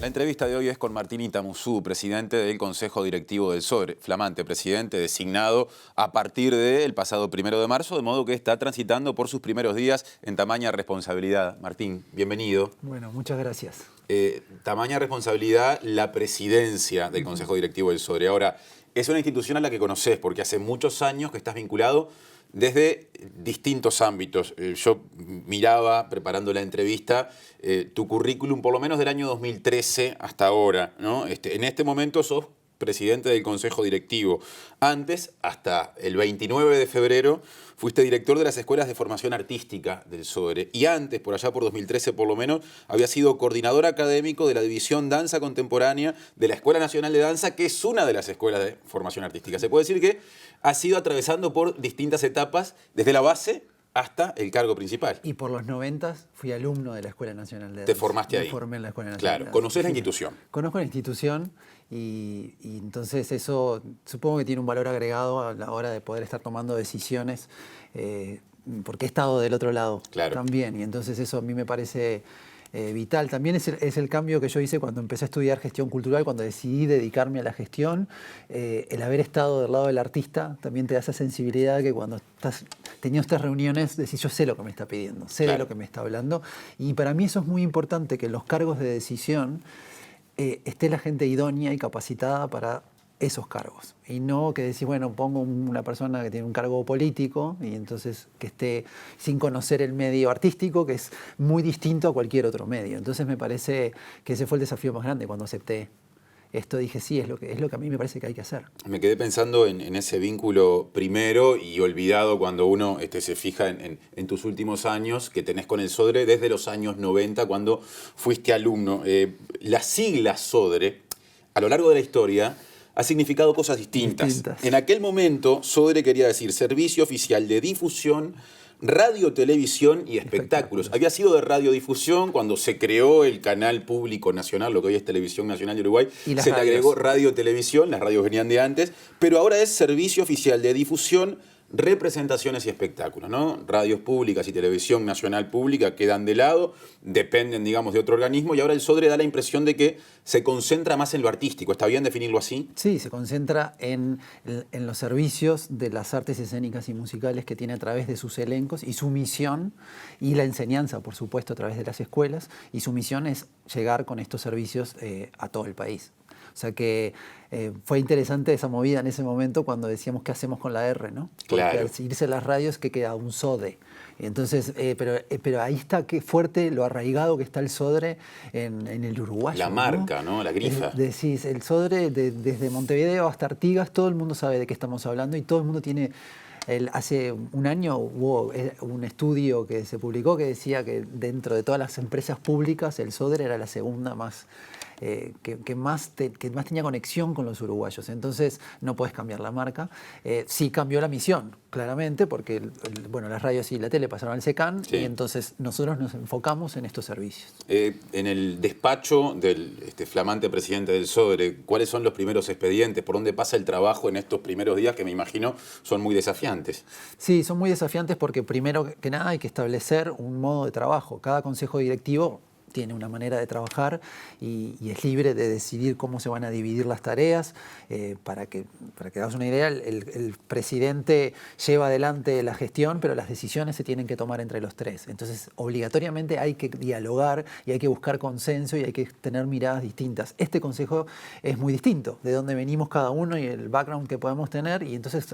La entrevista de hoy es con Martín Intamuzú, presidente del Consejo Directivo del SODRE, flamante presidente designado a partir del pasado 1 de marzo, de modo que está transitando por sus primeros días en tamaña responsabilidad. Martín, bienvenido. Bueno, muchas gracias. Tamaña responsabilidad la presidencia del Consejo Directivo del SODRE. Ahora, es una institución a la que conoces porque hace muchos años que estás vinculado desde distintos ámbitos. Yo miraba, preparando la entrevista, tu currículum por lo menos del año 2013 hasta ahora, ¿no? En este momento sos presidente del Consejo Directivo. Antes, hasta el 29 de febrero, fuiste director de las Escuelas de Formación Artística del SODRE. Y antes, por allá por 2013 por lo menos, había sido coordinador académico de la División Danza Contemporánea de la Escuela Nacional de Danza, que es una de las escuelas de formación artística. Se puede decir que has ido atravesando por distintas etapas, desde la base hasta el cargo principal. Y por los 90 fui alumno de la Escuela Nacional de Danza. Te formaste ahí. Me formé en la Escuela Nacional de Claro, Danza. conocés la Sí. institución. Conozco la institución y entonces eso supongo que tiene un valor agregado a la hora de poder estar tomando decisiones, porque he estado del otro lado también. Y entonces eso a mí me parece vital. También es el cambio que yo hice cuando empecé a estudiar gestión cultural, cuando decidí dedicarme a la gestión. El haber estado del lado del artista también te da esa sensibilidad que cuando estás teniendo estas reuniones decís, yo sé lo que me está pidiendo, sé de lo que me está hablando. Y para mí eso es muy importante, que en los cargos de decisión esté la gente idónea y capacitada para esos cargos. Y no que decís, bueno, pongo una persona que tiene un cargo político y entonces que esté sin conocer el medio artístico, que es muy distinto a cualquier otro medio. Entonces me parece que ese fue el desafío más grande cuando acepté esto. Dije, sí, es lo que a mí me parece que hay que hacer. Me quedé pensando en ese vínculo primero y olvidado cuando uno se fija en tus últimos años que tenés con el SODRE desde los años 90, cuando fuiste alumno. La sigla SODRE, a lo largo de la historia, ha significado cosas distintas. En aquel momento, SODRE quería decir Servicio Oficial de Difusión, Radio, Televisión y Espectáculos. Había sido de radiodifusión cuando se creó el canal público nacional, lo que hoy es Televisión Nacional de Uruguay. Se le agregó Radio, Televisión, las radios venían de antes, pero ahora es Servicio Oficial de Difusión, Representaciones y Espectáculos, ¿no? Radios públicas y Televisión Nacional Pública quedan de lado, dependen, digamos, de otro organismo, y ahora el SODRE da la impresión de que se concentra más en lo artístico. ¿Está bien definirlo así? Sí, se concentra en los servicios de las artes escénicas y musicales que tiene a través de sus elencos y su misión, y la enseñanza, por supuesto, a través de las escuelas, y su misión es llegar con estos servicios a todo el país. O sea que fue interesante esa movida en ese momento cuando decíamos qué hacemos con la R, ¿no? Porque al irse las radios que queda un SODE. Entonces, pero ahí está qué fuerte lo arraigado que está el SODRE en el uruguayo. La marca, ¿no? La grifa. Decís, el SODRE desde Montevideo hasta Artigas, todo el mundo sabe de qué estamos hablando y todo el mundo tiene... Hace un año hubo un estudio que se publicó que decía que dentro de todas las empresas públicas el SODRE era la segunda más... que más tenía conexión con los uruguayos. Entonces no puedes cambiar la marca. Sí cambió la misión, claramente, porque bueno, las radios y la tele pasaron al SECAN y entonces nosotros nos enfocamos en estos servicios. En el despacho del flamante presidente del SODRE, ¿cuáles son los primeros expedientes? ¿Por dónde pasa el trabajo en estos primeros días que me imagino son muy desafiantes? Sí, son muy desafiantes porque primero que nada hay que establecer un modo de trabajo. Cada consejo directivo tiene una manera de trabajar y es libre de decidir cómo se van a dividir las tareas. Para que hagas una idea, el presidente lleva adelante la gestión, pero las decisiones se tienen que tomar entre los tres. Entonces, obligatoriamente hay que dialogar y hay que buscar consenso y hay que tener miradas distintas. Este consejo es muy distinto, de dónde venimos cada uno y el background que podemos tener, y entonces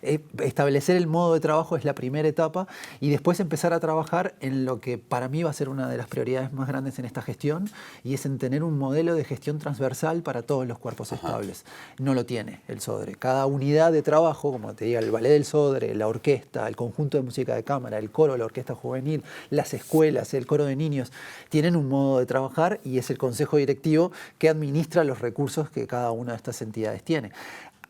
establecer el modo de trabajo es la primera etapa y después empezar a trabajar en lo que para mí va a ser una de las prioridades más grandes en esta gestión, y es en tener un modelo de gestión transversal para todos los cuerpos estables. No lo tiene el SODRE. Cada unidad de trabajo, como te diga, el ballet del SODRE, la orquesta, el conjunto de música de cámara, el coro, la orquesta juvenil, las escuelas, el coro de niños, tienen un modo de trabajar y es el consejo directivo que administra los recursos que cada una de estas entidades tiene.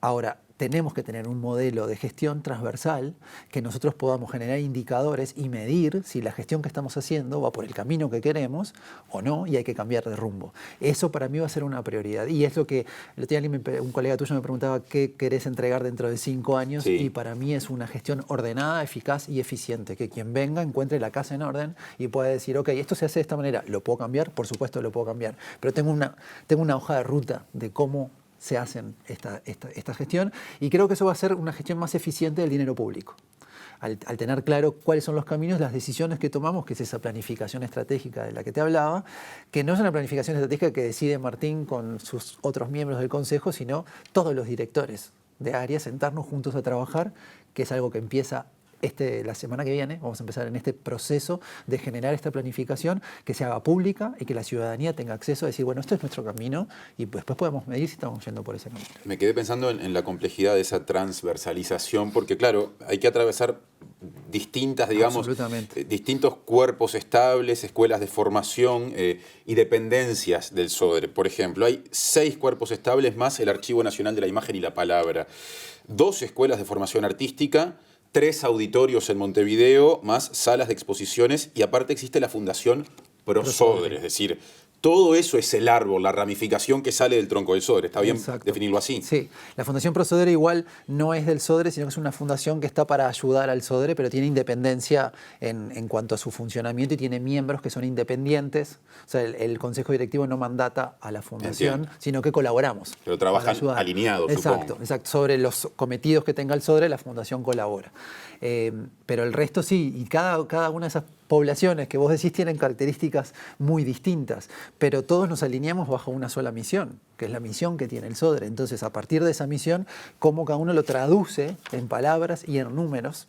Ahora, tenemos que tener un modelo de gestión transversal que nosotros podamos generar indicadores y medir si la gestión que estamos haciendo va por el camino que queremos o no y hay que cambiar de rumbo. Eso para mí va a ser una prioridad y es lo que el otro día un colega tuyo me preguntaba qué querés entregar dentro de 5 años y para mí es una gestión ordenada, eficaz y eficiente, que quien venga encuentre la casa en orden y pueda decir, ok, esto se hace de esta manera, ¿lo puedo cambiar? Por supuesto lo puedo cambiar, pero tengo una hoja de ruta de cómo se hacen esta gestión y creo que eso va a ser una gestión más eficiente del dinero público. Al tener claro cuáles son los caminos, las decisiones que tomamos, que es esa planificación estratégica de la que te hablaba, que no es una planificación estratégica que decide Martín con sus otros miembros del Consejo, sino todos los directores de áreas, sentarnos juntos a trabajar, que es algo que empieza la semana que viene. Vamos a empezar en este proceso de generar esta planificación que se haga pública y que la ciudadanía tenga acceso a decir, bueno, este es nuestro camino y después podemos medir si estamos yendo por ese camino. Me quedé pensando en la complejidad de esa transversalización, porque claro, hay que atravesar distintas, digamos, distintos cuerpos estables, escuelas de formación y dependencias del SODRE. Por ejemplo, hay 6 cuerpos estables más el Archivo Nacional de la Imagen y la Palabra, 2 escuelas de formación artística, 3 auditorios en Montevideo, más salas de exposiciones y aparte existe la Fundación ProSodre, es decir, todo eso es el árbol, la ramificación que sale del tronco del SODRE. ¿Está bien definirlo así? Sí, la Fundación ProSodre igual no es del SODRE, sino que es una fundación que está para ayudar al SODRE, pero tiene independencia en cuanto a su funcionamiento y tiene miembros que son independientes. O sea, el Consejo Directivo no mandata a la fundación, sino que colaboramos. Pero trabajan alineados, supongo. Exacto. Sobre los cometidos que tenga el SODRE, la fundación colabora. Pero el resto sí, y cada una de esas poblaciones que vos decís tienen características muy distintas, pero todos nos alineamos bajo una sola misión, que es la misión que tiene el SODRE. Entonces, a partir de esa misión, cómo cada uno lo traduce en palabras y en números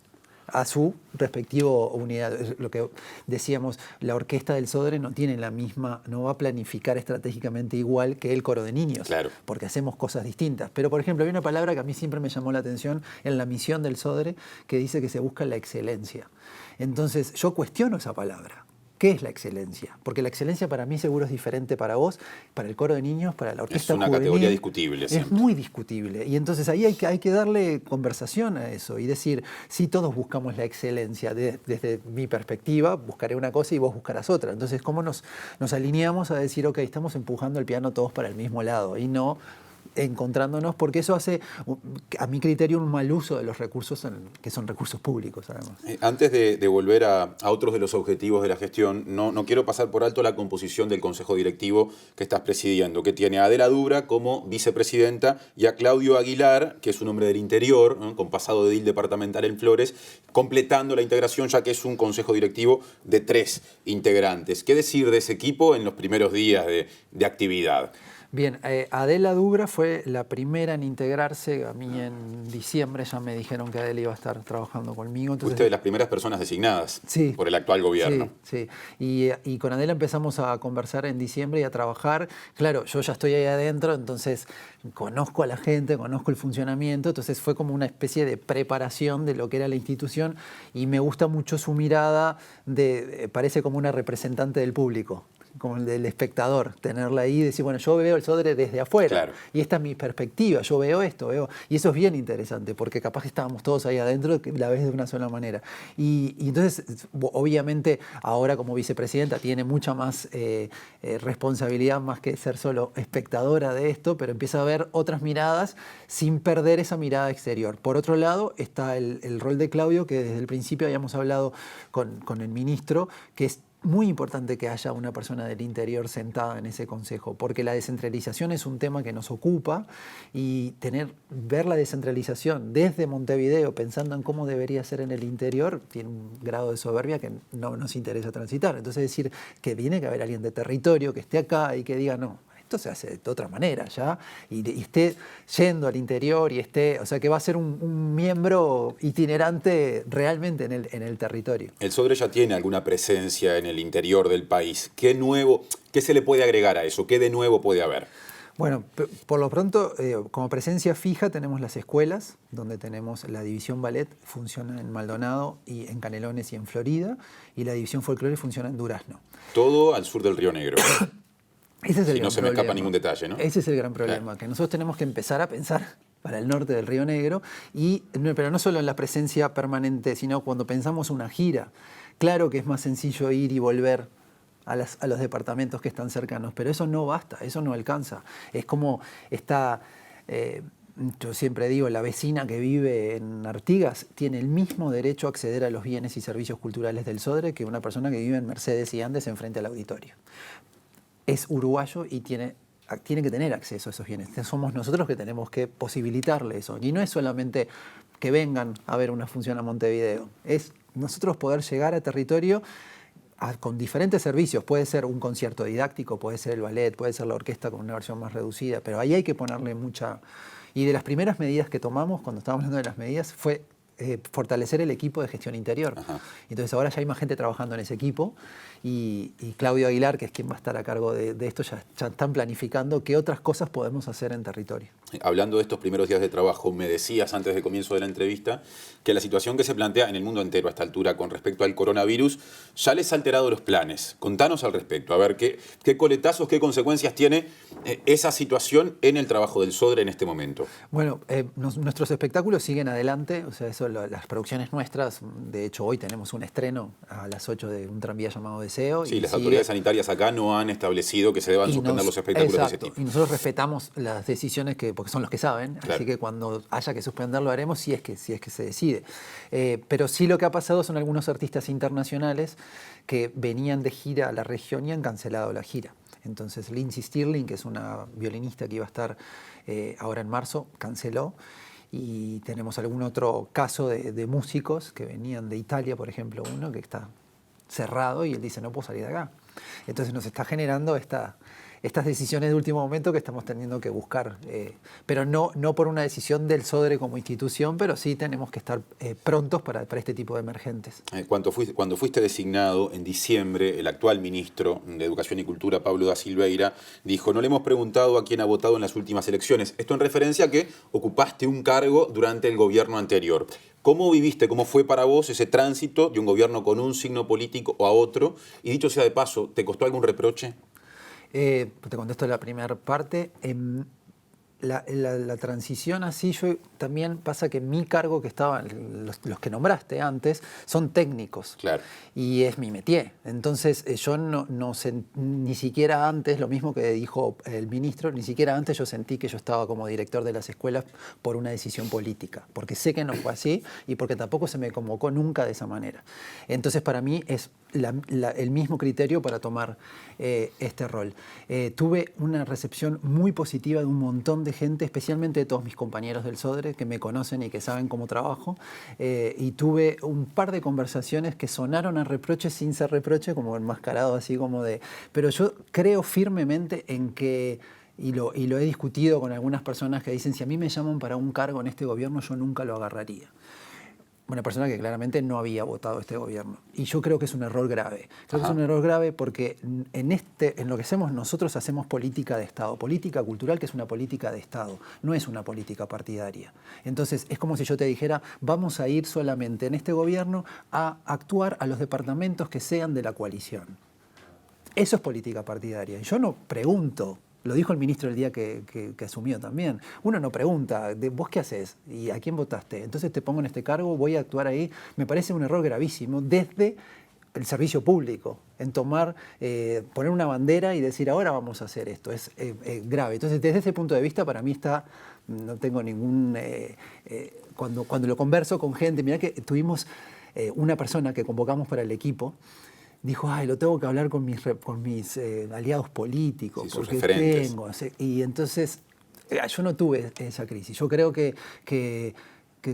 a su respectivo unidad. Lo que decíamos, la orquesta del SODRE no tiene la misma, no va a planificar estratégicamente igual que el coro de niños, porque hacemos cosas distintas. Pero, por ejemplo, hay una palabra que a mí siempre me llamó la atención en la misión del SODRE, que dice que se busca la excelencia. Entonces, yo cuestiono esa palabra. ¿Qué es la excelencia? Porque la excelencia para mí seguro es diferente para vos, para el coro de niños, para la orquesta juvenil. Es una categoría discutible. Es muy discutible. Y entonces ahí hay que darle conversación a eso y decir, sí, todos buscamos la excelencia. Desde mi perspectiva, buscaré una cosa y vos buscarás otra. Entonces, ¿cómo nos alineamos a decir, ok, estamos empujando el piano todos para el mismo lado y no encontrándonos, porque eso hace, a mi criterio, un mal uso de los recursos que son recursos públicos, además. Antes de volver a otros de los objetivos de la gestión, no quiero pasar por alto la composición del Consejo Directivo que estás presidiendo, que tiene a Adela Dubra como vicepresidenta y a Claudio Aguilar, que es un hombre del interior, ¿no?, con pasado de edil departamental en Flores, completando la integración, ya que es un Consejo Directivo de 3 integrantes. ¿Qué decir de ese equipo en los primeros días de actividad? Bien, Adela Dubra fue la primera en integrarse. A mí en diciembre ya me dijeron que Adela iba a estar trabajando conmigo. Entonces, fuiste de las primeras personas designadas por el actual gobierno. Sí. Y con Adela empezamos a conversar en diciembre y a trabajar. Claro, yo ya estoy ahí adentro, entonces conozco a la gente, conozco el funcionamiento. Entonces fue como una especie de preparación de lo que era la institución y me gusta mucho su mirada, parece como una representante del público, como el del espectador, tenerla ahí y decir, bueno, yo veo el SODRE desde afuera y esta es mi perspectiva, yo veo esto, y eso es bien interesante porque capaz que estábamos todos ahí adentro que la ves de una sola manera. Y entonces, obviamente, ahora como vicepresidenta tiene mucha más responsabilidad, más que ser solo espectadora de esto, pero empieza a ver otras miradas sin perder esa mirada exterior. Por otro lado, está el rol de Claudio, que desde el principio habíamos hablado con el ministro, que es muy importante que haya una persona del interior sentada en ese consejo, porque la descentralización es un tema que nos ocupa y ver la descentralización desde Montevideo, pensando en cómo debería ser en el interior, tiene un grado de soberbia que no nos interesa transitar. Entonces, decir que tiene que haber alguien de territorio que esté acá y que diga, no, esto se hace de otra manera ya, y esté yendo al interior y o sea que va a ser un miembro itinerante realmente en el territorio. El SODRE ya tiene alguna presencia en el interior del país. ¿Qué se le puede agregar a eso? ¿Qué de nuevo puede haber? Bueno, por lo pronto, como presencia fija tenemos las escuelas, donde tenemos la división ballet, funciona en Maldonado y en Canelones y en Florida, y la división folclore funciona en Durazno. Todo al sur del Río Negro. Ese es el si no se me escapa ningún detalle, ¿no? Ese es el gran problema, que nosotros tenemos que empezar a pensar para el norte del Río Negro, pero no solo en la presencia permanente, sino cuando pensamos una gira. Claro que es más sencillo ir y volver a los departamentos que están cercanos, pero eso no basta, eso no alcanza. Es como yo siempre digo, la vecina que vive en Artigas tiene el mismo derecho a acceder a los bienes y servicios culturales del Sodre que una persona que vive en Mercedes y Andes enfrente al auditorio. Es uruguayo y tiene que tener acceso a esos bienes. Somos nosotros que tenemos que posibilitarle eso. Y no es solamente que vengan a ver una función a Montevideo, es nosotros poder llegar a territorio con diferentes servicios. Puede ser un concierto didáctico, puede ser el ballet, puede ser la orquesta con una versión más reducida, pero ahí hay que ponerle mucha... Y de las primeras medidas que tomamos, cuando estábamos hablando de las medidas, fue fortalecer el equipo de gestión interior. Ajá. Entonces ahora ya hay más gente trabajando en ese equipo y Claudio Aguilar, que es quien va a estar a cargo de esto, ya están planificando qué otras cosas podemos hacer en territorio. Hablando de estos primeros días de trabajo, me decías antes del comienzo de la entrevista que la situación que se plantea en el mundo entero a esta altura con respecto al coronavirus ya les ha alterado los planes. Contanos al respecto, a ver qué coletazos, qué consecuencias tiene esa situación en el trabajo del Sodre en este momento. Bueno, nuestros espectáculos siguen adelante, o sea, las producciones nuestras, de hecho hoy tenemos un estreno a las 8 de un tranvía llamado Deseo. Sí, las autoridades sanitarias acá no han establecido que se deban suspender los espectáculos de ese tipo. Y nosotros respetamos las decisiones porque son los que saben, claro. Así que cuando haya que suspenderlo haremos si es que se decide. Pero sí lo que ha pasado son algunos artistas internacionales que venían de gira a la región y han cancelado la gira. Entonces Lindsey Stirling, que es una violinista que iba a estar ahora en marzo, canceló. Y tenemos algún otro caso de músicos que venían de Italia, por ejemplo, uno que está cerrado y él dice no puedo salir de acá. Entonces nos está generando estas decisiones de último momento que estamos teniendo que buscar, pero no por una decisión del Sodre como institución, pero sí tenemos que estar prontos para este tipo de emergentes. Cuando fuiste designado en diciembre, el actual ministro de Educación y Cultura, Pablo da Silveira, dijo: no le hemos preguntado a quién ha votado en las últimas elecciones. Esto en referencia a que ocupaste un cargo durante el gobierno anterior. ¿Cómo viviste, cómo fue para vos ese tránsito de un gobierno con un signo político a otro? Y dicho sea de paso, ¿te costó algún reproche? Te contesto la primera parte. La transición así, también pasa que mi cargo que estaban, los que nombraste antes, son técnicos. Claro. Y es mi métier. Entonces yo no ni siquiera antes, lo mismo que dijo el ministro, ni siquiera antes yo sentí que yo estaba como director de las escuelas por una decisión política. Porque sé que no fue así y porque tampoco se me convocó nunca de esa manera. Entonces para mí es el mismo criterio para tomar este rol. Tuve una recepción muy positiva de un montón de gente, especialmente de todos mis compañeros del Sodre que me conocen y que saben cómo trabajo, y tuve un par de conversaciones que sonaron a reproche sin ser reproche, como enmascarado así como de... Pero yo creo firmemente en que, y lo he discutido con algunas personas que dicen, si a mí me llaman para un cargo en este gobierno, yo nunca lo agarraría. Una persona que claramente no había votado este gobierno. Y yo creo que es un error grave. Creo que es un error grave porque en lo que hacemos nosotros hacemos política de Estado, política cultural, que es una política de Estado, no es una política partidaria. Entonces es como si yo te dijera, vamos a ir solamente en este gobierno a actuar a los departamentos que sean de la coalición. Eso es política partidaria. Yo no pregunto. Lo dijo el ministro el día que asumió también. Uno no pregunta, ¿vos qué haces? ¿Y a quién votaste? Entonces te pongo en este cargo, voy a actuar ahí. Me parece un error gravísimo desde el servicio público, en poner una bandera y decir, ahora vamos a hacer esto. Es grave. Entonces, desde ese punto de vista, para mí no tengo ningún... Cuando lo converso con gente, mirá que tuvimos una persona que convocamos para el equipo, dijo, lo tengo que hablar con mis aliados políticos, sí, porque referentes. tengo. Y entonces, yo no tuve esa crisis. Yo creo que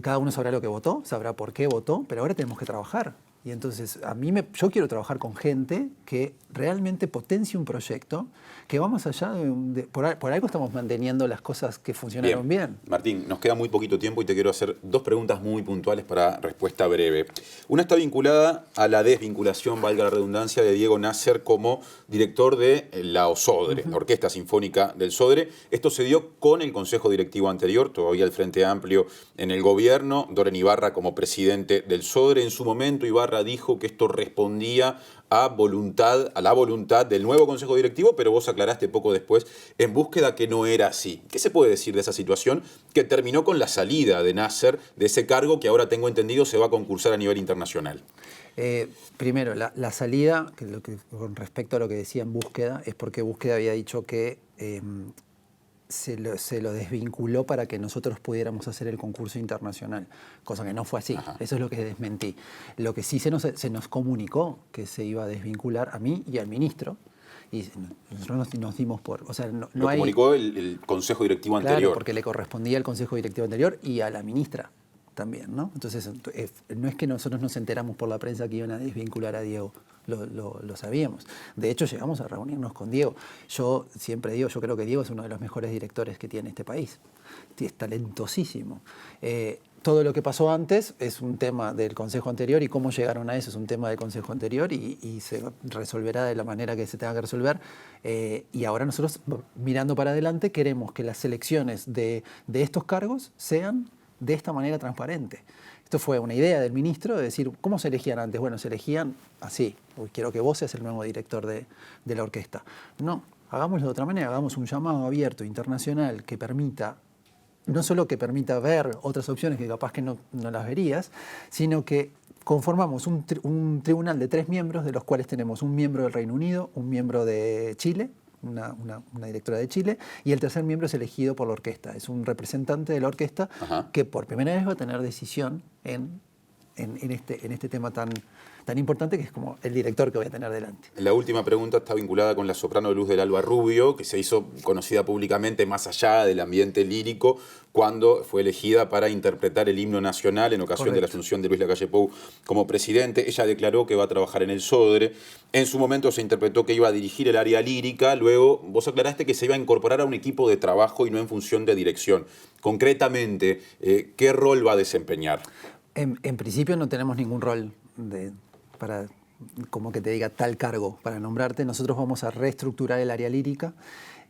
cada uno sabrá lo que votó, sabrá por qué votó, pero ahora tenemos que trabajar. Y entonces, yo quiero trabajar con gente que realmente potencie un proyecto que va más allá por algo estamos manteniendo las cosas que funcionaron bien. Martín, nos queda muy poquito tiempo y te quiero hacer dos preguntas muy puntuales para respuesta breve. Una está vinculada a la desvinculación, valga la redundancia, de Diego Nasser como director de la OSODRE, la Orquesta Sinfónica del Sodre. Esto se dio con el Consejo Directivo anterior, todavía el Frente Amplio en el gobierno, Doren Ibarra como presidente del Sodre. En su momento, Ibarra dijo que esto respondía a la voluntad del nuevo Consejo Directivo, pero vos aclaraste poco después en búsqueda que no era así. ¿Qué se puede decir de esa situación que terminó con la salida de Nasser de ese cargo que ahora tengo entendido se va a concursar a nivel internacional? Primero, la salida, con respecto a lo que decía en búsqueda, es porque búsqueda había dicho que se lo desvinculó para que nosotros pudiéramos hacer el concurso internacional, cosa que no fue así. Ajá. Eso es lo que desmentí. Lo que sí se nos comunicó que se iba a desvincular a mí y al ministro, y nosotros nos dimos por... O sea, no lo comunicó el Consejo Directivo anterior. Claro, porque le correspondía al Consejo Directivo anterior y a la ministra también, ¿no? Entonces, no es que nosotros nos enteramos por la prensa que iban a desvincular a Diego, lo sabíamos. De hecho, llegamos a reunirnos con Diego. Yo siempre digo, yo creo que Diego es uno de los mejores directores que tiene este país. Es talentosísimo. Todo lo que pasó antes es un tema del Consejo anterior y cómo llegaron a eso es un tema del Consejo anterior y se resolverá de la manera que se tenga que resolver. Y ahora nosotros, mirando para adelante, queremos que las elecciones de estos cargos sean de esta manera transparente. Esto fue una idea del ministro de decir, ¿cómo se elegían antes? Bueno, se elegían así. Quiero que vos seas el nuevo director de la orquesta. No, hagámoslo de otra manera, hagamos un llamado abierto internacional que permita, no solo que permita ver otras opciones que capaz que no las verías, sino que conformamos un tribunal de 3 miembros, de los cuales tenemos un miembro del Reino Unido, un miembro de Chile, una directora de Chile, y el tercer miembro es elegido por la orquesta. Es un representante de la orquesta. Ajá. Que por primera vez va a tener decisión en este tema tan importante que es como el director que voy a tener delante. La última pregunta está vinculada con la soprano Luz del Alba Rubio, que se hizo conocida públicamente más allá del ambiente lírico cuando fue elegida para interpretar el himno nacional en ocasión de la asunción de Luis Lacalle Pou como presidente. Ella declaró que va a trabajar en el Sodre. En su momento se interpretó que iba a dirigir el área lírica. Luego vos aclaraste que se iba a incorporar a un equipo de trabajo y no en función de dirección. Concretamente, ¿qué rol va a desempeñar? En principio no tenemos ningún rol para, como que te diga tal cargo para nombrarte. Nosotros vamos a reestructurar el área lírica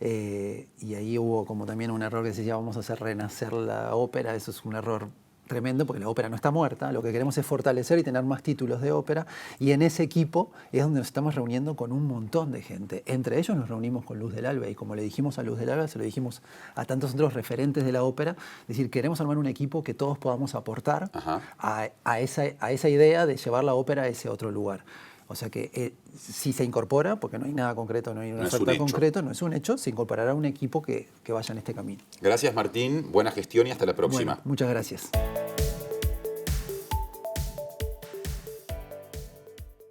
y ahí hubo como también un error que se llama vamos a hacer renacer la ópera. Eso es un error tremendo porque la ópera no está muerta. Lo que queremos es fortalecer y tener más títulos de ópera, y en ese equipo es donde nos estamos reuniendo con un montón de gente. Entre ellos nos reunimos con Luz del Alba y como le dijimos a Luz del Alba, se lo dijimos a tantos otros referentes de la ópera, es decir, queremos armar un equipo que todos podamos aportar a esa idea de llevar la ópera a ese otro lugar. O sea que si se incorpora, porque no hay nada concreto, no hay una oferta concreta, no es un hecho, se incorporará un equipo que vaya en este camino. Gracias, Martín. Buena gestión y hasta la próxima. Bueno, muchas gracias.